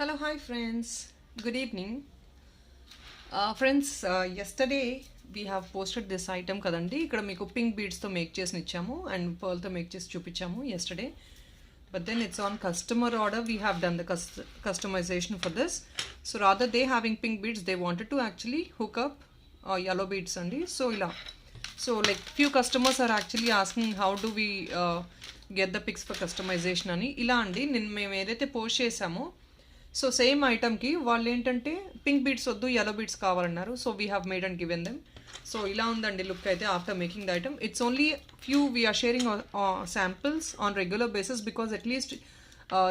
Hello, hi friends. Good evening. Friends, yesterday we have posted this item kadandi. ఇక్కడ మీకు pink beads తో make చేసి ఇచ్చాము and pearl తో మేక్ చేసి చూపించాము yesterday. But then it's on customer order. We have done the customization for this. So rather they having pink beads, they wanted to actually hook up yellow beads andi. So ila. So like few customers are actually asking how do we get the pics for customization అని ఇలా అండి నేను మేము ఏదైతే post చేసామో so same ఐటమ్కి వాళ్ళు ఏంటంటే పింక్ బీడ్స్ వద్దు yellow బీడ్స్ కావాలన్నారు so we have made and given them so ఇలా ఉందండి లుక్ అయితే after making the item it's only few we're sharing samples on regular basis because at least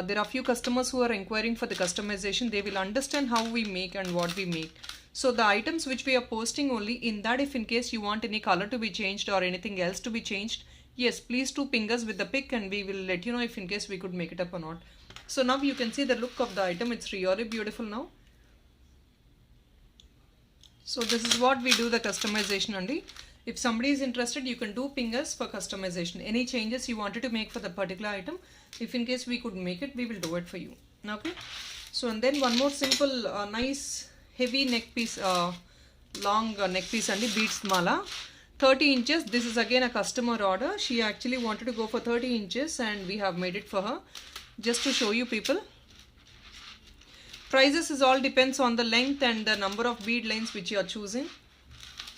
there are few customers who are inquiring for the customization. They will understand how we make and what we make. So the items which we are posting only in that, if in case you want any color to be changed or anything else to be changed, yes, please do ping us with the pic and we will let you know if in case we could make it up or not. So now you can see the look of the item. It's really beautiful now. So this is what we do the customization only. If somebody is interested, you can do ping us for customization. Any changes you wanted to make for the particular item, if in case we could make it, we will do it for you. Okay. So and then one more simple nice heavy neck piece, long neck piece and beads mala. 30 inches. This is again a customer order. She actually wanted to go for 30 inches and we have made it for her. Just to show you people. Prices is all depends on the length and the number of bead lines which you are choosing.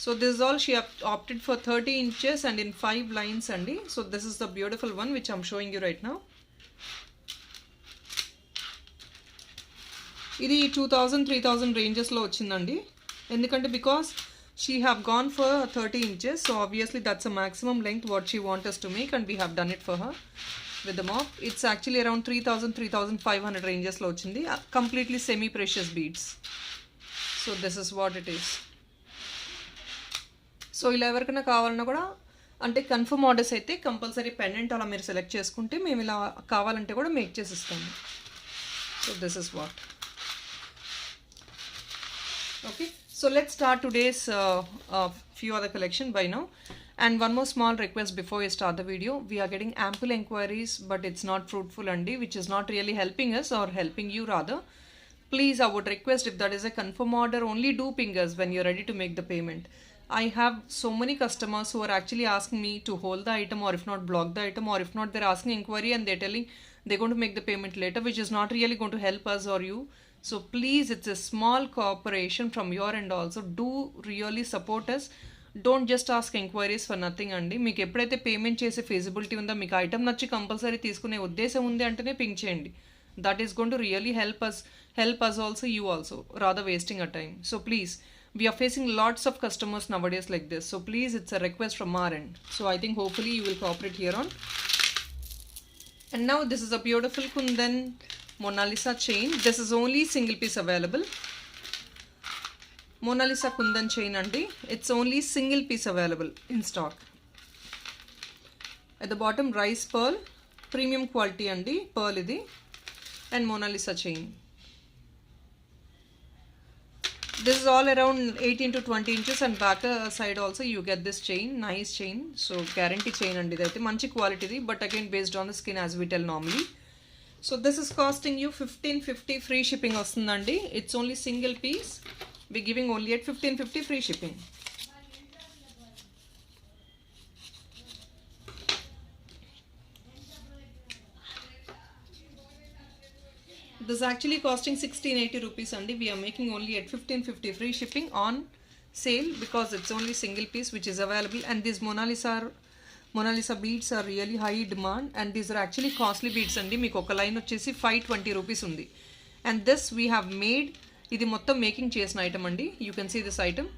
So this is all she opted for 30 inches and in 5 lines andi. So this is the beautiful one which I'm showing you right now. ఇది 2000-3000 ranges లో వచ్చిందండి ఎందుకంటే because she have gone for 30 inches so obviously that's a maximum length what she want us to make and we have done it for her with the mop. It's actually around 3000-3500 ranges లో వచ్చింది completely semi precious beads. So this is what it is. So ఇలా ఎవరికైనా కావాలన్నా కూడా అంటే confirm orders అయితే compulsory pendant అలా మీరు సెలెక్ట్ చేసుకుంటే మేము ఇలా కావాలంటే కూడా మేక్ చేసి ఇస్తాము. So this is what. Okay so let's start today's few other collection by now. And one more small request before we start the video. We are getting ample inquiries but it's not fruitful andi, which is not really helping us or helping you rather. Please, I would request if that is a confirm order, only do ping us when you're ready to make the payment. I have so many customers who are actually asking me to hold the item or if not block the item or if not they're asking inquiry and they're telling they're going to make the payment later, which is not really going to help us or you. So please, it's a small cooperation from your end also. Do really support us. Don't just ask inquiries for nothing అండి. మీకు ఎప్పుడైతే payment చేసే feasibility ఉందో మీకు item నచ్చి compulsory తీసుకునే ఉద్దేశం ఉంది అంటేనే పింక్ చేయండి. That is going to really help us also, you also, rather wasting our time. So please, we are facing lots of customers nowadays like this. So please, it's a request from our end. So I think hopefully you will cooperate here on. And now this is a beautiful Kundan Mona Lisa chain. This is only single piece available. Mona Lisa Kundan chain andi. It's only single piece available in stock. At the bottom rice pearl, premium quality andi, pearl idi, and Mona Lisa chain. This is all around 18 to 20 inches and back side also you get this chain, nice chain. So guarantee chain andi idaithe manchi quality di, but again based on the skin as we tell normally. So this is costing you 1550 free shipping ostundandi. It's only single piece. We're giving only at 1550 free shipping. This is actually costing 1680 rupees only. We are making only at 1550 free shipping on sale because it's only single piece which is available. And these Mona Lisa beads are really high demand and these are actually costly beads andi. Meeku oka line vachesi 520 rupees undi. And this we have made, ఇది మొత్తం making చేసిన item అండి. You can see this item.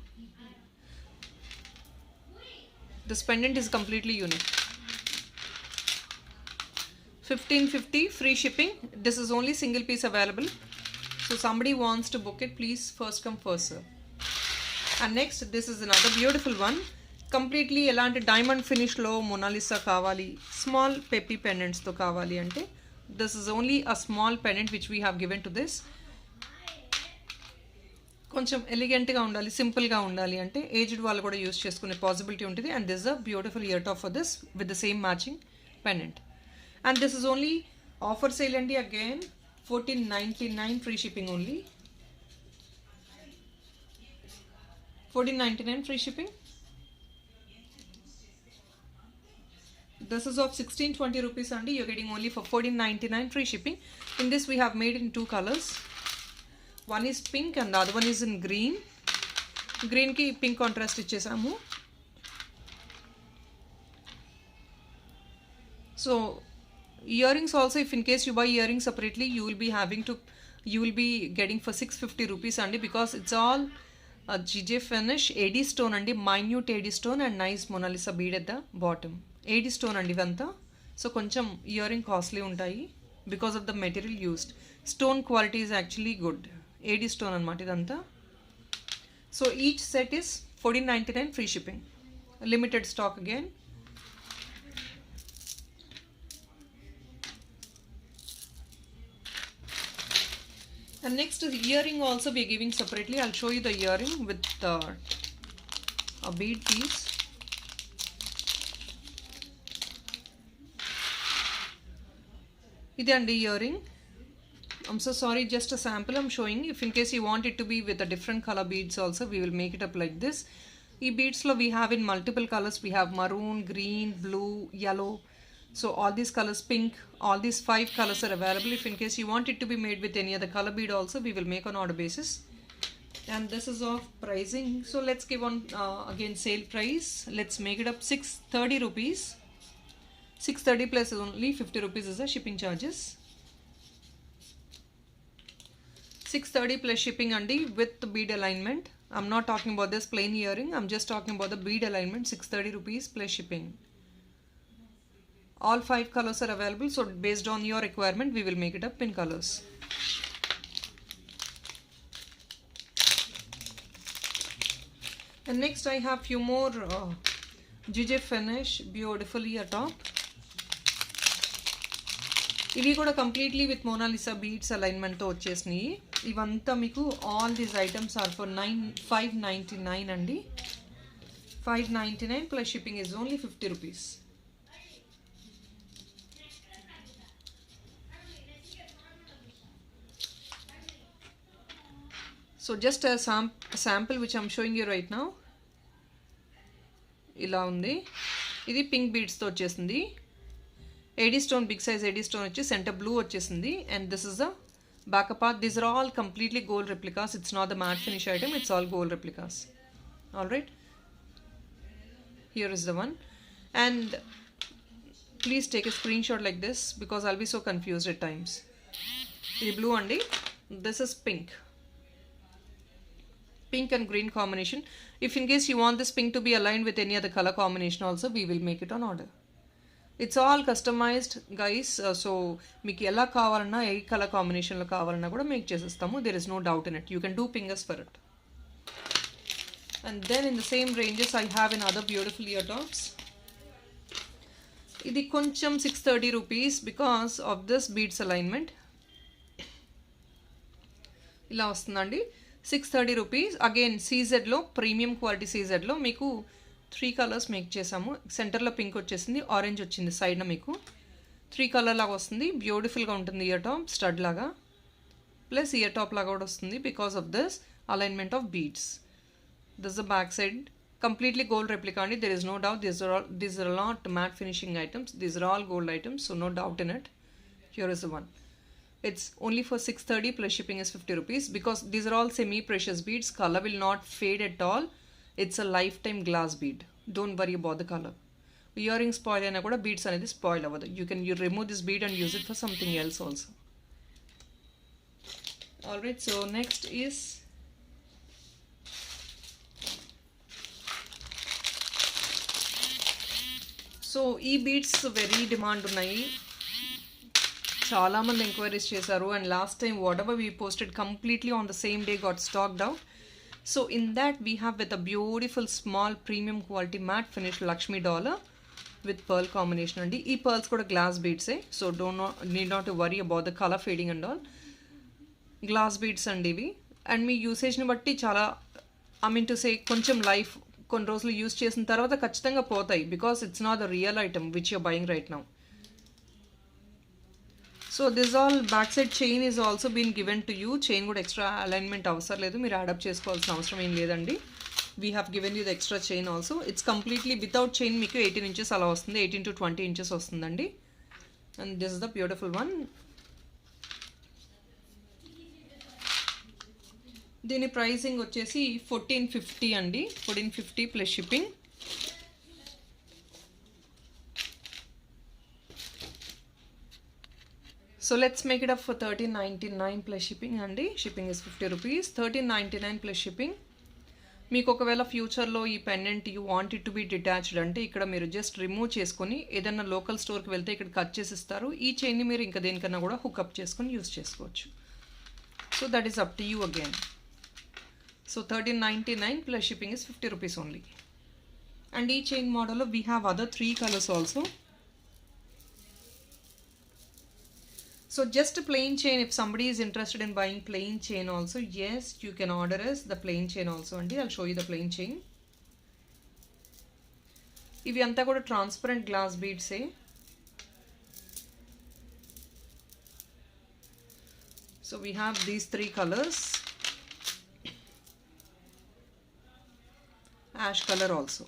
This pendant is completely unique. 1550 free shipping. This is only single piece available. So somebody wants to book it, please first come first serve. And next, this is another beautiful one. Completely elanti diamond finish lo Mona Lisa kavali, small peppy pendants to kavali ante. This is only a small pendant which we have given to this. కొంచెం ఎలిగెంట్గా ఉండాలి, సింపుల్గా ఉండాలి అంటే aged వాళ్ళు కూడా use చేసుకునే possibility ఉంటుంది. And this a beautiful ear top for this with the same matching pendant. And this is only offer sale అండి. Again 1499 free shipping only. 1499 free shipping. This is of 1620 rupees and you're getting only for 1499 free shipping. In this we have made in two colors. One is pink and the other one is in green. Green ki pink contrast ichesamu. So earrings also, if in case you buy earrings separately, you will be getting for 650 rupees and because it's all GJ finish, AD stone and minute AD stone and nice Mona Lisa bead at the bottom. AD stone and ivanta. So koncham earring costly untayi because of the material used. Stone quality is actually good. AD stone anamata idanta. So each set is 1499 free shipping. Limited stock again. And next the earring also we are giving separately. I'll show you the earring with a bead piece. This is the earring. I'm so sorry, just a sample I'm showing. If in case you want it to be with a different color beads also, we will make it up like this. These beads we have in multiple colors. We have maroon, green, blue, yellow. So all these colors, pink, all these 5 colors are available. If in case you want it to be made with any other color bead also, we will make on order basis. And this is of pricing. So let's give on again sale price. Let's make it up 630 rupees. 630 plus is only 50 rupees is the shipping charges. 630 plus shipping andi with the bead alignment. I'm not talking about this plain earring. I'm just talking about the bead alignment. 630 rupees plus shipping. All 5 colors are available. So based on your requirement, we will make it up in colors. And next I have few more GJ finish beautiful ear top. ఇవి కూడా completely with Mona Lisa beads అలైన్మెంట్తో వచ్చేసినాయి. ఇవంతా మీకు all these items are for 599 అండి. 599 plus shipping is only 50 rupees. So just sample which I'm showing you right now. ఇలా ఉంది. ఇది పింక్ బీడ్స్తో వచ్చేసింది. AD stone, big size AD stone వచ్చి center blue వచ్చేసింది. And this is the back part. These are all completely gold replicas. It's not the matte finish item. It's all gold replicas. Alright. Here is the one. And please take a screenshot like this because I'll be so confused at times. This blue andi. This is pink. Pink and green combination. If in case you want this pink to be aligned with any other color combination also, we will make it on order. It's all customized guys. So మీకు ఎలా కావాలన్నా ఏ colour కాంబినేషన్లో కావాలన్నా కూడా make చేసేస్తాము. there is no doubt in it. You can do fingers for it. And then in the same ranges I have in other beautiful ear tops. ఇది కొంచెం 630 rupees because of this beads alignment. ఇలా వస్తుందండి. 630 rupees. Again CZలో premium quality CZలో మీకు 3 colours make చేసాము. సెంటర్లో pink వచ్చేసింది, orange వచ్చింది సైడ్న మీకు 3 కలర్ లాగా వస్తుంది. బ్యూటిఫుల్గా ఉంటుంది ఇయర్ టాప్, స్టడ్ లాగా ప్లస్ ఇయర్ టాప్ లాగా కూడా వస్తుంది because of this alignment of beads. This the back side completely gold replica అండి. There is no doubt. These are not matte finishing items. These are all gold items. So no doubt in it. Here is the one. It's only for 630 plus shipping is 50 rupees because these are all semi precious beads. Color will not fade at all. It's a lifetime glass bead. Don't worry about the color. Earring spoil and kuda beads anedi spoil avadu. You can remove this bead and use it for something else also. Alright, so next is so ee beads very demand unnai. చాలా మంది enquiries చేశారు and last time whatever we posted completely on the same day got stocked out. So in that we have with a beautiful small premium quality matte finish Lakshmi dollar with pearl combination andi. Ee pearls kuda glass beads so need not to worry about the color fading and all. Glass beads andi ivi and me usage ని బట్టి చాలా I mean to say కొంచెం life కొన్ని రోజులు use చేసిన తర్వాత ఖచ్చితంగా పోతాయి because it's not the real item which you're buying right now. So this all back side chain is also been given to you. Chain కూడా ఎక్స్ట్రా అలైన్మెంట్ అవసరం లేదు, మీరు యాడప్ చేసుకోవాల్సిన అవసరం ఏం లేదండి. We have given you the extra chain also. It's completely without chain మీకు 18 inches అలా వస్తుంది, 18 to 20 ఇంచెస్ వస్తుందండి. And this is the beautiful one. దీని ప్రైసింగ్ వచ్చేసి 1450 అండి, 1450 plus shipping. So let's make it up for 1399 plus shipping అండి. Shipping is 50 rupees. 1399 plus shipping. మీకు ఒకవేళ ఫ్యూచర్లో ఈ pendant you want it to be detached అంటే ఇక్కడ మీరు జస్ట్ రిమూవ్ చేసుకొని ఏదైనా లోకల్ స్టోర్కి వెళ్తే ఇక్కడ కట్ చేసి ఇస్తారు. ఈ చైన్ని మీరు ఇంకా దేనికన్నా కూడా హుక్అప్ చేసుకొని యూస్ చేసుకోవచ్చు. So that is up to you again. So 1399 plus shipping is 50 rupees only. And ఈ చైన్ మోడల్లో we have other 3 colours also. So just a plain chain, if somebody is interested in buying plain chain also, yes, you can order us the plain chain also and I'll show you the plain chain. Ivi anta kuda transparent glass beads eh. So we have these 3 colors. Ash color also.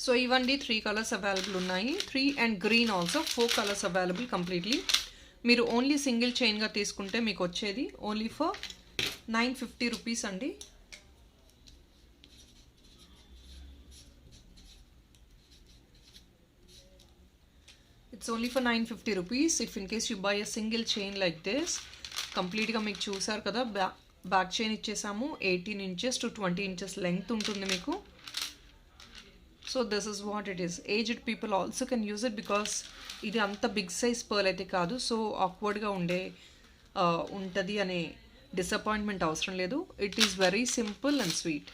So ఇవ్వండి 3 colours available ఉన్నాయి. 3 and green also 4 colours available completely. మీరు only single చైన్గా తీసుకుంటే మీకు వచ్చేది only for 950 rupees అండి. It's only for 950 rupees. If in case you buy a single chain like this, కంప్లీట్గా మీకు చూసారు కదా, బ్యాక్ చైన్ ఇచ్చేసాము. 18 ఇంచెస్ టు 20 ఇంచెస్ లెంగ్త్ ఉంటుంది మీకు. So this is what it is. Aged people also can use it because ఇది అంత big size pearl అయితే కాదు. సో ఆక్వర్డ్గా ఉంటుంది అనే డిసప్పాయింట్మెంట్ అవసరం లేదు. It is very simple and sweet.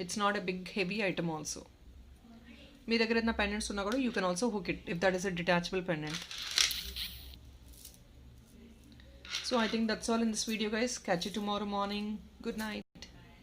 It's not a big heavy item also. మీ దగ్గర ఏదైనా పెండెంట్స్ ఉన్నా కూడా you can also hook it if that is a detachable pendant. So I think that's all in this video guys. Catch you tomorrow morning. Good night.